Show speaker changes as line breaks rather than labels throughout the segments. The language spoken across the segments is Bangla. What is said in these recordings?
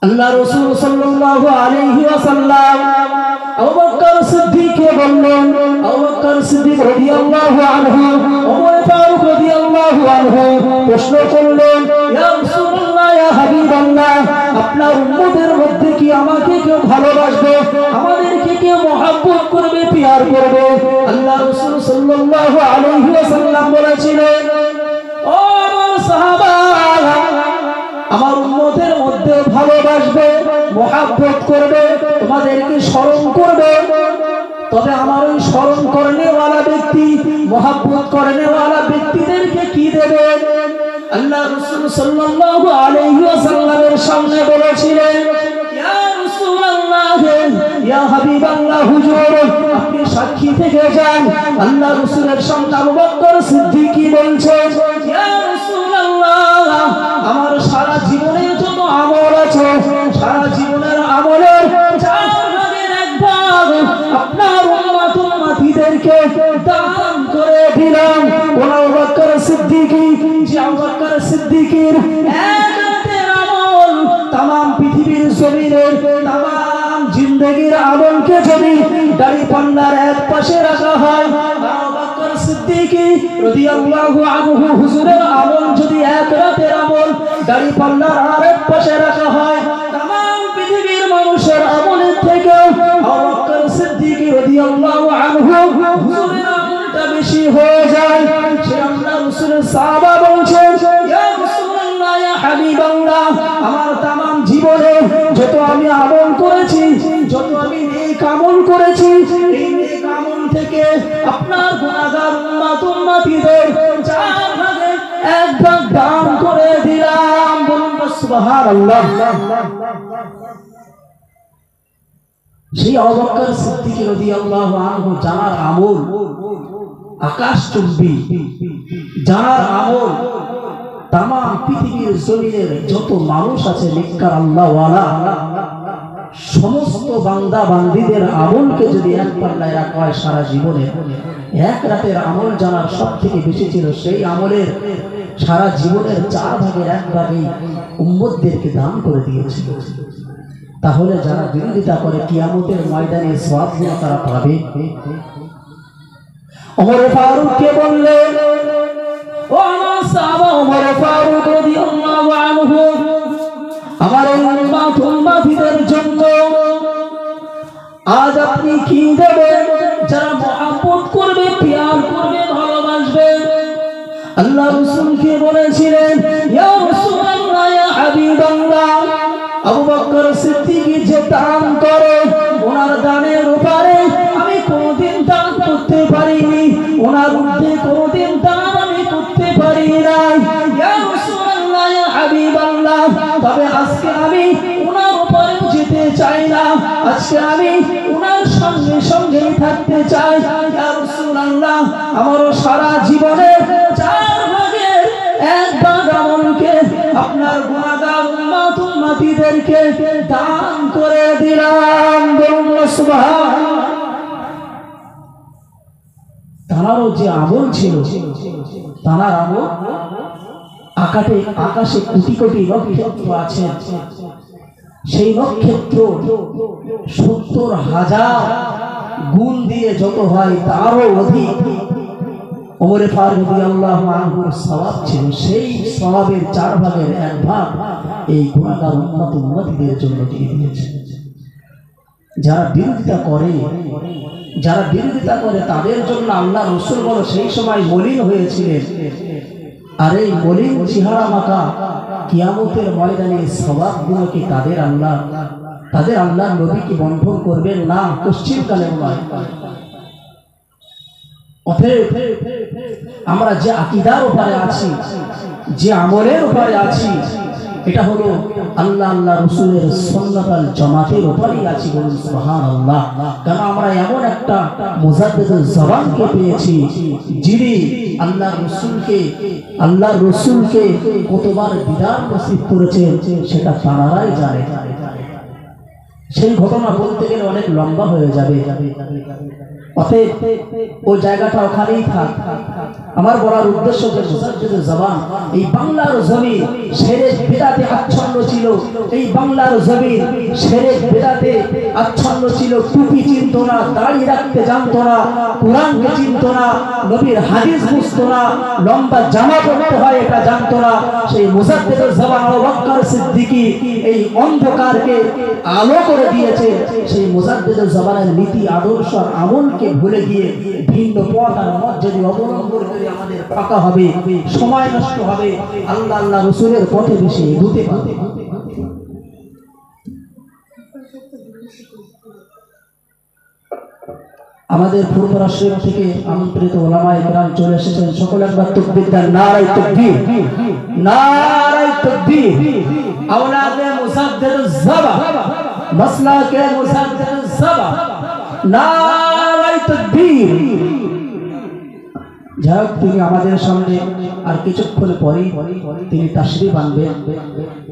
আল্লাহ রাসূল সাল্লাল্লাহু আলাইহি ওয়াসাল্লাম আবু বকর সিদ্দিককে বললেন, আবু বকর সিদ্দিক রাদিয়াল্লাহু আনহু ওমর ফারুক রাদিয়াল্লাহু আনহু প্রশ্ন করলেন, ইয়া রাসূলুল্লাহ, ইয়া হাবিবাল্লাহ, আপনার উম্মতের মধ্যে কি আমাকে কেউ ভালোবাসবে, আমাদেরকে কেউ মহব্বত করবে, প্যার করবে? আল্লাহ রাসূল সাল্লাল্লাহু আলাইহি ওয়াসাল্লাম বলেছিলেন, ও আমার সাহাবা, আমার উম্মতের মধ্যে ভালোবাসবে, মহব্বত করবে, তোমাদেরকে স্মরণ করবে। তবে আমার ওই স্মরণ করনেওয়ালা ব্যক্তি, মহব্বত করনেওয়ালা ব্যক্তিদেরকে কি দেবে? আল্লাহ রাসূল সাল্লাল্লাহু আলাইহি ওয়াসাল্লামের সামনে বলেছিলেন, ইয়া রাসূলুল্লাহ, ইয়া হাবিবাল্লাহ, হুজুর আপনি সাক্ষী থেকে যান। আল্লাহ রাসূলের সামনে আবু বকর সিদ্দিক বলছেন, ইয়া রাসূলুল্লাহ, আমার সারা জীবনের যত আমল আছে, সারা জীবনের আমলের 4 ভাগের 1 ভাগ আপনার উম্মত উম্মতিদেরকে দান করে দিলাম। আবু বকর সিদ্দিক, যে আবু বকর সিদ্দিকের এক রাতের আমল तमाम পৃথিবীর জমিনের तमाम জিন্দেগীর আমলকে যদি দাড়ি পাল্লার এক পাশে রাখা হয়, আবু বকর সিদ্দিক রাদিয়াল্লাহু আনহু হুজুরের আমল যদি এক রাতের আমল দাড়ি পাল্লার আরেক পাশে রাখা হয়, तमाम পৃথিবীর মানুষের আমলের থেকে আবু বকর সিদ্দিক রাদিয়াল্লাহু আনহু হুজুরের আমলটা বেশি হয়ে যায়। সে আল্লাহ রাসূলের সাহাবা বলছেন, ইয়া রাসূলুল্লাহ, ইয়া হাবিবাল্লাহ, আমার तमाम জীবনে যত আমি আমল করেছি, যত আমি নেক আমল করেছি, এই নেক আমল থেকে আপনার গুনাহগার উম্মত উম্মতিদের 4 ভাগে 1 ভাগ দান করে দিলাম। বলুন সুবহানাল্লাহ। সেই আবু বকর সিদ্দিক রাদিয়াল্লাহু আনহু যার আমল আকাশচুম্বী, যার আমল तमाम পৃথিবীর জমিনের যত মানুষ আছে নেককার আল্লাহওয়ালা সমস্ত বান্দা বান্দীদের আমলকে যদি এক পাল্লায় রাখা হয়, সারা জীবনে এক রাতের আমল জানার সবথেকে বেশি ছিল, সেই আমলের সারা জীবনের 4 ভাগের 1 ভাগই উম্মতদেরকে দান করে দিয়েছিল। তাহলে যারা বিরোধিতা করে কিয়ামতের ময়দানে সওয়াবগুলো তারা পাবে। ওমর ফারুককে বললেন, ও আমার সাহাবা ওমর ফারুক রাদিয়াল্লাহু আনহু, আমার উম্মত উম্মতিদের জন্য আজ আপনি কি দেবেন? যারা মহব্বত করবে, প্যার করবে, ভালোবাসবে। আল্লাহ রাসূলকে বলেছিলেন, ইয়া রাসূলুল্লাহ, ইয়া হাবিবাল্লাহ, আবু বকর সিদ্দিক যে দান করে, ওনার দানের উপরে আমি কোনদিন দান করতে পারিনি, ওনার মধ্যে কোনদিন দান আমি করতে পারি নাই। ইয়া রাসূলুল্লাহ, ইয়া হাবিবাল্লাহ, তবে আজকে আমি ওনার উপরে যেতে চাই না, আজকে আমি ওনার সঙ্গে সঙ্গেই থাকতে চাই। ইয়া রাসূলুল্লাহ, আমার সারা জীবনের 4 ভাগের 1 ভাগ আমলকে আপনার গুনাহগার উম্মত উম্মতিদেরকে দান করে দিলাম। বলুন সুবহানাল্লাহ। তারাও যে আমল ছিল, তার আমল আকাশে কোটি কোটি নক্ষত্র আছে, সেই নক্ষত্র 70,000 গুণ দিয়ে যত হয় তারও অধিক ওমর ফারুক রাদিয়াল্লাহু আনহুর সওয়াব ছিল। সেই সওয়াবের 4 ভাগের 1 ভাগ এই গুনাহগার উম্মত উম্মতিদের জন্য দিয়ে দিয়েছেন। যারা বিরোধিতা করে তাদের জন্য আল্লাহ রাসূল বলে সেই সময় মলিন হয়েছিলেন, আর এই মলিন চেহারা মাখা কিয়ামতের ময়দানে সওয়াবগুলোকে তাদের আল্লাহ নবী কি বন্ধন করবেন না, পশ্চিমকালেও নয়। অতএব আমরা যে আকীদার উপরে আছি, যে আমলের উপরে আছি, এটা হলো আল্লাহ রাসূলের সুন্নাতুল জামাতের উপরেই আছি। বলুন সুবহানাল্লাহ। কারণ আমরা এমন একটা মুজাদ্দিদুল জামানকে পেয়েছি, যিনি আল্লাহ রাসূলকে কতবার বিদার নসিব করেছেন সেটা তারাই জানে। সেই ঘটনা বলতে গেলে অনেক লম্বা হয়ে যাবে। অতএব ওই জায়গাটা ওখানেই থাক। আমার বলার উদ্দেশ্য যে মুজাদ্দিদুল জামান এই বাংলার জমিন শিরক বিদআতে আচ্ছন্ন ছিল। এই বাংলার জমিন শিরক বিদআতে আচ্ছন্ন ছিল। টুপি চিনত না, দাড়ি রাখতে জানত না, কোরআনকে চিনত না, নবীর হাদিস বুঝতো না, লম্বা জামা পরতে হয় এটা জানত না। সেই মুজাদ্দিদুল জামান আবু বকর সিদ্দিকী এই অন্ধকারকে আলো করে দিয়েছে। সেই মুজাদ্দিদুল জামানের নীতি আদর্শ আর আমলকে ভুলে গিয়ে ভিন্ন পথ আর মত যদি অবলম্বন করে আমাদের ফাঁকা হবে, সময় নষ্ট হবে, আল্লাহ আল্লাহ রাসূলের পথে বেশি এগোতে পারবে। আমাদের পূর্ব রাষ্ট্র থেকে আমন্ত্রিত ওলামায়ে কেরাম চলে এসেছেন। সকলে একবার তাকবীর দেন, নারায়ে তাকবীর, নারায়ে তাকবীর। আওলাদে মুজাদ্দিদুল জামান, মাসলাকে মুজাদ্দিদুল জামান, নারায়ে তাকবীর। যাই হোক, তিনি আমাদের সামনে আর কিছুক্ষণ পরেই তিনি তাশরীফ আনবেন।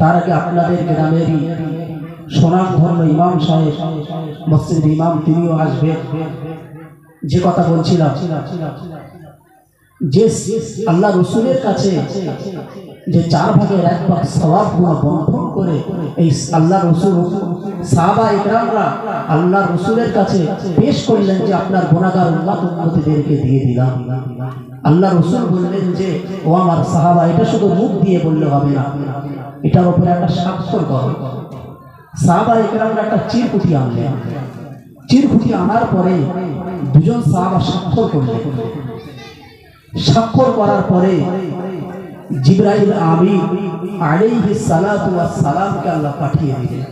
তার আগে আপনাদের গ্রামেরই সুনামধন্য ইমাম সাহেব, মসজিদ ইমাম, তিনিও আসবেন। যে কথা বলছিলাম, যে আল্লাহ রসুলের কাছে যে 4 ভাগের 1 ভাগ সওয়াব গুনাহ বন্টন করে এই আল্লাহ রসুল সাহাবায়ে কেরামরা আল্লাহ রসুলের কাছে পেশ করলেন যে আপনার গুনাহগার উম্মতদেরকে দিয়ে দিলাম। আল্লাহ রসুল বললেন যে ও আমার সাহাবা, এটা শুধু মুখ দিয়ে বললে হবে না, এটার উপরে একটা স্বাক্ষর করো। সাহাবায়ে কেরামরা একটা চিরকুটি আনলেন। চিরকুটি আনার পরে দুজন সাহাবা স্বাক্ষর করলেন। স্বাক্ষর করার পরে জিবরাইল আমিন আলাইহিস সালাতু ওয়াস সালামকে আল্লাহ পাঠিয়ে দিলেন,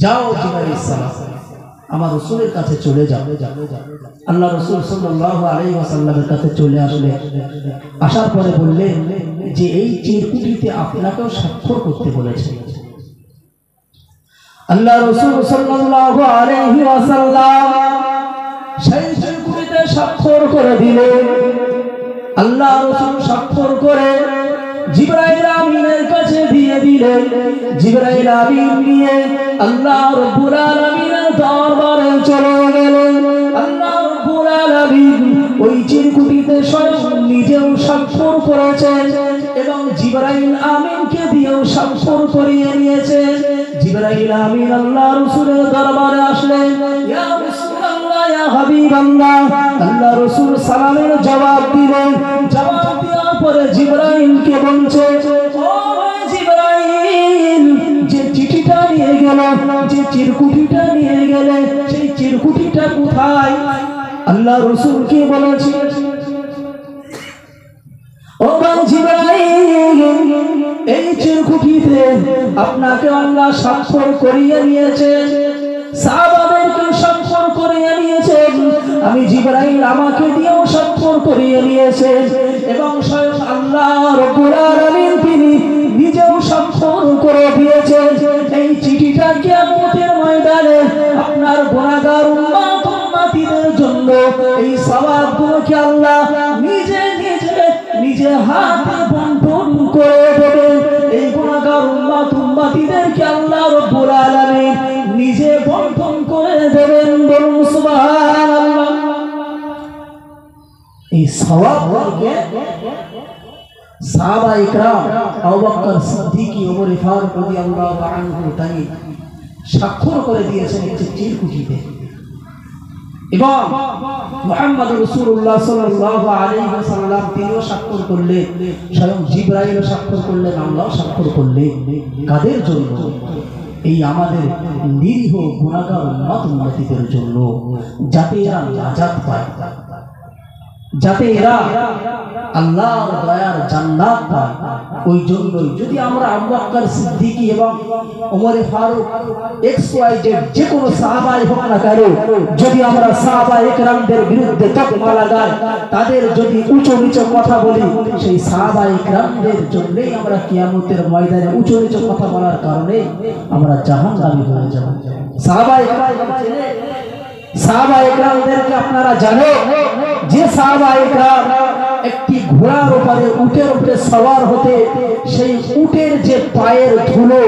যাও জিবরাইল সালাম আমার রাসূলের কাছে চলে যাও। আল্লাহ রাসূল সাল্লাল্লাহু আলাইহি ওয়াসাল্লামের কাছে চলে আসলেন। আসার পরে বললেন যে এই চিরকুটিতে আপনাকেও স্বাক্ষর করতে বলেছে। আল্লাহ রাসূল সাল্লাল্লাহু আলাইহি ওয়াসাল্লাম সেই চিরকুটিতে স্বাক্ষর করে দিলেন। আল্লাহ রাসূল স্বাক্ষর করে জিবরাইল আমিনের কাছে দিয়ে দিলেন। জিবরাইল আমিন নিয়ে আল্লাহ রাব্বুল আলামিনের দরবারে চলে গেলেন। আল্লাহ রাব্বুল আলামিন ওই চিরকুটিতে স্বয়ং নিজেও স্বাক্ষর করেছেন এবং জিবরাইল আমিনকে দিয়েও স্বাক্ষর করিয়ে নিয়েছেন। জিবরাইল আমিন আল্লাহ রাসূলের দরবারে আসলেন। ইয়া রাসূলুল্লাহ, ইয়া হাবিবাল্লাহ, আল্লাহ রাসূল সালামের জবাব দিলেন। জবাব দেওয়ার পরে জিবরাইলকে বলছে, ও জিবরাইল, যে চিঠিটা নিয়ে গেল, যে চিরকুটিটা নিয়ে গেলে, সেই চিরকুটিটা কোথায়? আল্লাহ রাসূলকে বলেছে, ও জিবরাইল, এই চিরকুটিতে আপনাকে আল্লাহ স্বাক্ষর করিয়ে নিয়েছেন, সাহাবাদেরকে স্বাক্ষর করিয়ে নিয়েছেন, আমি জিবরাইল আমাকে দিয়েও স্বাক্ষর করিয়ে নিয়েছেন এবং স্বয়ং আল্লাহ রাব্বুল আলামিন তিনি নিজেও স্বাক্ষর করে দিয়েছেন। এই চিঠিটা কিয়ামতের ময়দানে আপনার গুনাহগার উম্মতের জন্য এই সওয়াবগুলোকে আল্লাহ নিজে নিজে হাতে বন্টন করে দেবেন। এই গুনাহগার উম্মতিদেরকে আল্লাহ রাব্বুল আলামিন নিজে বন্টন করে দেবেন। বলুন সুবহানাল্লাহ। এই সওয়াবকে সাহাবায়ে কেরাম আবু বকর সিদ্দিকী, ওমর ফারুক রাদিয়াল্লাহু আনহু তাই স্বাক্ষর করে দিয়েছেন একটি চিরকুটিতে এবং মুহাম্মদ রাসূলুল্লাহ সাল্লাল্লাহু আলাইহি ওয়াসাল্লাম তিনিও স্বাক্ষর করলেন, স্বয়ং জিবরাইলও স্বাক্ষর করলেন, আল্লাহও স্বাক্ষর করলেন। কাদের জন্য? এই আমাদের নিরীহ গুনাহগার উম্মতদের জন্য, যাতে এরা নাজাত পায়, যাতে এরা আল্লাহর দয়ার জান্নাত পায়। ওই জন্যই যদি আমরা আবু বকর সিদ্দিকী এবং ওমর ফারুক XYZ যে কোনো সাহাবাই হোক না কেন, যদি আমরা সাহাবায়ে কেরামদের বিরুদ্ধে তকমা লাগাই, তাদের যদি উঁচু নিচু কথা বলি, সেই সাহাবায়ে কেরামদের জন্যই আমরা কিয়ামতের ময়দানে উঁচু নিচু কথা বলার কারণে আমরা জাহান্নামী হয়ে যাব। সাহাবায়ে কেরামদেরকে আপনারা জানেন যে সাহাবায়ে কেরাম একটি ঘোড়ার উপরে উটের উপরে সওয়ার হতে সেই উটের যে পায়ের ধুলো,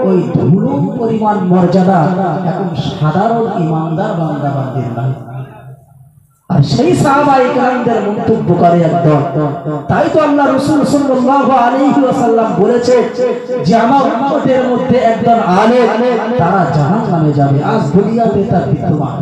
ওই ধুলো পরিমাণ মর্যাদা এখন সাধারণ ইমানদার বান্দা বান্দির নাই। আর সেই সাহাবায়ে কেরামদের মন্তব্য করে একদম। তাই তো আল্লাহ রাসূল সাল্লাল্লাহু আলাইহি ওয়াসাল্লাম বলেছে যে আমার উম্মতের মধ্যে একজন আলেম, তারা জাহান্নামে যাবে। আজ দুনিয়াতে তার বিদ্যমান।